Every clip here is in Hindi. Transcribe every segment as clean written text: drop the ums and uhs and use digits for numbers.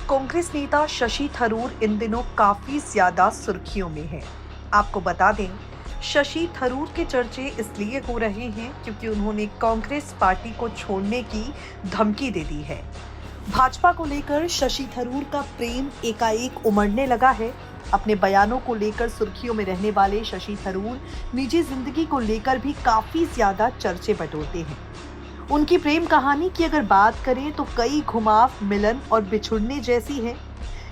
कांग्रेस नेता शशि थरूर इन दिनों काफी ज्यादा सुर्खियों में है। आपको बता दें, शशि थरूर के चर्चे इसलिए हो रहे हैं क्योंकि उन्होंने कांग्रेस पार्टी को छोड़ने की धमकी दे दी है। भाजपा को लेकर शशि थरूर का प्रेम एकाएक उमड़ने लगा है। अपने बयानों को लेकर सुर्खियों में रहने वाले शशि थरूर निजी जिंदगी को लेकर भी काफी ज्यादा चर्चे बटोरते हैं। उनकी प्रेम कहानी की अगर बात करें तो कई घुमाव, मिलन और बिछुड़ने जैसी है।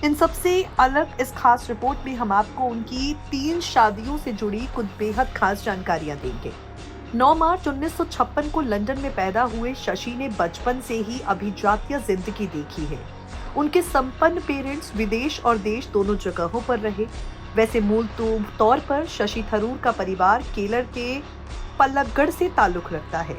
इन सबसे अलग इस खास रिपोर्ट में हम आपको उनकी 3 शादियों से जुड़ी कुछ बेहद खास जानकारियां देंगे। 9 मार्च 1956 को लंदन में पैदा हुए शशि ने बचपन से ही अभिजात्य जिंदगी देखी है। उनके संपन्न पेरेंट्स विदेश और देश दोनों जगहों पर रहे। वैसे मूल तौर पर शशि थरूर का परिवार केरल के पल्लक्कड़ से ताल्लुक रखता है।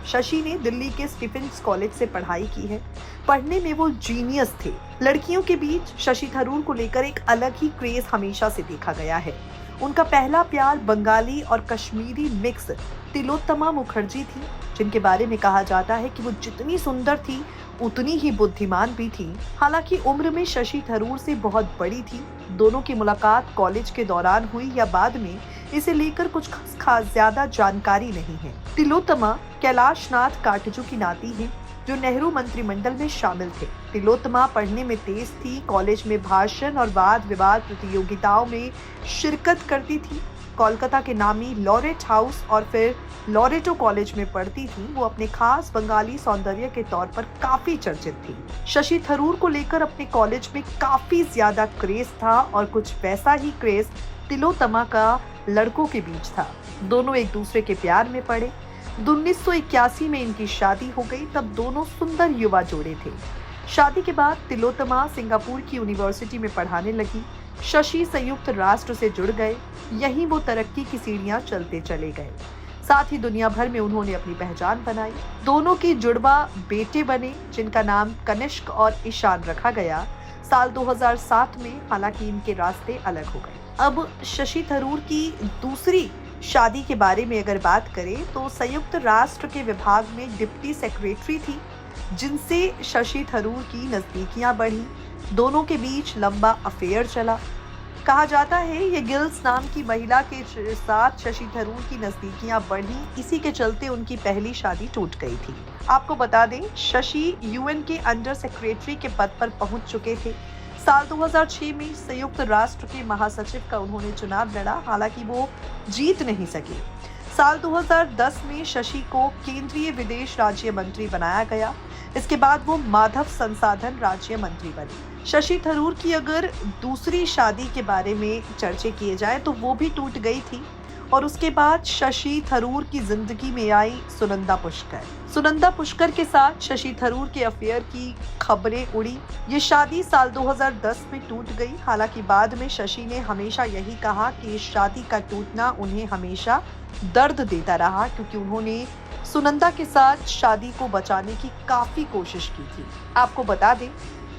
शशि ने दिल्ली के स्टीफेंस कॉलेज से पढ़ाई की है। पढ़ने में वो जीनियस थे। लड़कियों के बीच शशि थरूर को लेकर एक अलग ही क्रेज हमेशा से देखा गया है। उनका पहला प्यार बंगाली और कश्मीरी मिक्स तिलोत्तमा मुखर्जी थी, जिनके बारे में कहा जाता है कि वो जितनी सुंदर थी उतनी ही बुद्धिमान भी थी। हालांकि उम्र में शशि थरूर से बहुत बड़ी थी। दोनों की मुलाकात कॉलेज के दौरान हुई या बाद में, इसे लेकर कुछ खास ज्यादा जानकारी नहीं है। तिलोत्तमा कैलाश नाथ काटजू की नाती है, जो नेहरू मंत्रिमंडल में शामिल थे। तिलोत्तमा पढ़ने में तेज थी। कॉलेज में भाषण और वाद विवाद प्रतियोगिताओं में शिरकत करती थी। कोलकाता के नामी लॉरेट हाउस और फिर लॉरेटो कॉलेज में पढ़ती थी। वो अपने खास बंगाली सौंदर्य के तौर पर काफी चर्चित थी। शशि थरूर को लेकर अपने कॉलेज में काफी ज्यादा क्रेज था और कुछ वैसा ही क्रेज तिलोत्तमा का लड़कों के बीच था। दोनों एक दूसरे के प्यार में पड़े। 1981 में इनकी शादी हो गई। तब दोनों सुंदर युवा जोड़े थे। शादी के बाद तिलोत्तमा सिंगापुर की यूनिवर्सिटी में पढ़ाने लगी। शशि संयुक्त राष्ट्र से जुड़ गए। यहीं वो तरक्की की सीढ़ियां चलते चले गए। साथ ही दुनिया भर में उन्होंने अपनी पहचान बनाई। दोनों की जुड़वा बेटे बने, जिनका नाम कनिष्क और ईशान रखा गया साल 2007 में। हालांकि इनके रास्ते अलग हो गए। अब शशि थरूर की दूसरी शादी के बारे में अगर बात करें तो संयुक्त राष्ट्र के विभाग में डिप्टी सेक्रेटरी थी, जिनसे शशि थरूर की नजदीकियां बढ़ी। दोनों के बीच लंबा अफेयर चला। कहा जाता है ये गिल्स नाम की महिला के साथ शशि थरूर की नजदीकियां बढ़ी। इसी के चलते उनकी पहली शादी टूट गई थी। आपको बता दें, शशि यूएन के अंडर सेक्रेटरी के पद पर पहुंच चुके थे। साल 2006 में संयुक्त राष्ट्र के महासचिव का उन्होंने चुनाव लड़ा। हालांकि वो जीत नहीं सके। साल 2010 में शशि को केंद्रीय विदेश राज्य मंत्री बनाया गया। इसके बाद वो मानव संसाधन राज्य मंत्री बने। शशि थरूर की अगर दूसरी शादी के बारे में चर्चे किए जाए तो वो भी टूट गई थी। और उसके बाद शशि थरूर की जिंदगी में आई सुनंदा पुष्कर। सुनंदा पुष्कर के साथ शशि थरूर के अफेयर की खबरें उड़ी। ये शादी साल 2010 में टूट गई। हालांकि बाद में शशि ने हमेशा यही कहा कि इस शादी का टूटना उन्हें हमेशा दर्द देता रहा, क्योंकि उन्होंने सुनंदा के साथ शादी को बचाने की काफी कोशिश की थी। आपको बता दें,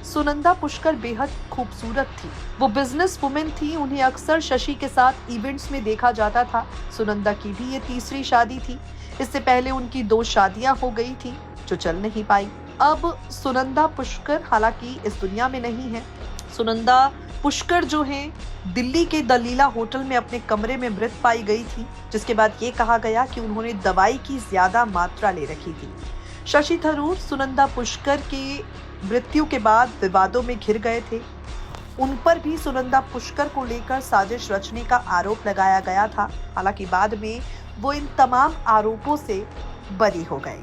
सुनंदा पुष्कर बेहद खूबसूरत थी। वो बिजनेस वुमेन थी। उन्हें अक्सर शशि के साथ इवेंट्स में देखा जाता था। सुनंदा की भी ये तीसरी शादी थी। इससे पहले उनकी 2 शादियां हो गई थी जो चल नहीं पाई। अब सुनंदा पुष्कर हालांकि इस दुनिया में नहीं है। सुनंदा पुष्कर जो है, दिल्ली के द लीला होटल में अपने कमरे में मृत पाई गई थी, जिसके बाद ये कहा गया कि उन्होंने दवाई की ज्यादा मात्रा ले रखी थी। शशि थरूर सुनंदा पुष्कर की मृत्यु के बाद विवादों में घिर गए थे। उन पर भी सुनंदा पुष्कर को लेकर साजिश रचने का आरोप लगाया गया था। हालांकि बाद में वो इन तमाम आरोपों से बरी हो गए।